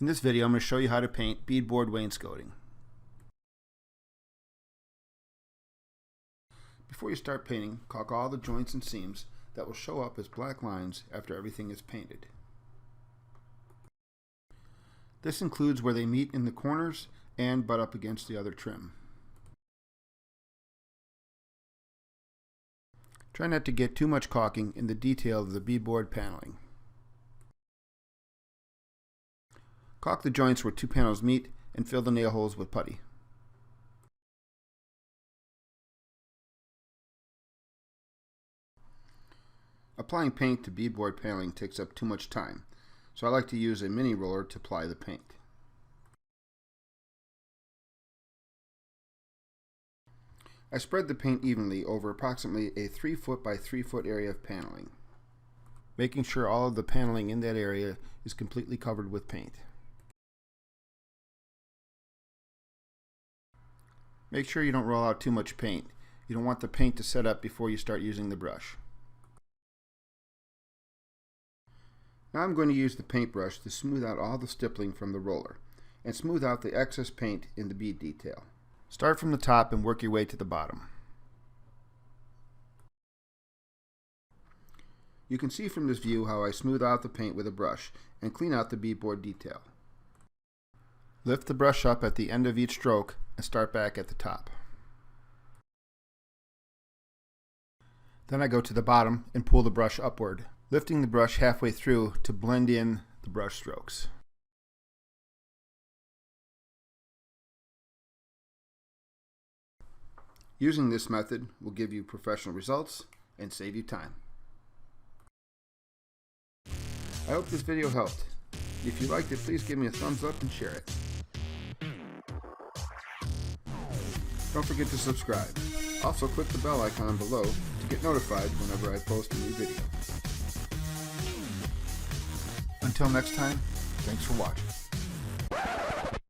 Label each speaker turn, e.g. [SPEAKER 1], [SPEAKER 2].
[SPEAKER 1] In this video, I'm going to show you how to paint beadboard wainscoting. Before you start painting, caulk all the joints and seams that will show up as black lines after everything is painted. This includes where they meet in the corners and butt up against the other trim. Try not to get too much caulking in the detail of the beadboard paneling. Caulk the joints where two panels meet and fill the nail holes with putty. Applying paint to beadboard paneling takes up too much time, so I like to use a mini roller to apply the paint. I spread the paint evenly over approximately a 3 foot by 3 foot area of paneling, making sure all of the paneling in that area is completely covered with paint. Make sure you don't roll out too much paint. You don't want the paint to set up before you start using the brush. Now I'm going to use the paintbrush to smooth out all the stippling from the roller and smooth out the excess paint in the bead detail. Start from the top and work your way to the bottom. You can see from this view how I smooth out the paint with a brush and clean out the beadboard detail. Lift the brush up at the end of each stroke and start back at the top. Then I go to the bottom and pull the brush upward, lifting the brush halfway through to blend in the brush strokes. Using this method will give you professional results and save you time. I hope this video helped. If you liked it, please give me a thumbs up and share it. Don't forget to subscribe. Also click the bell icon below to get notified whenever I post a new video. Until next time, thanks for watching.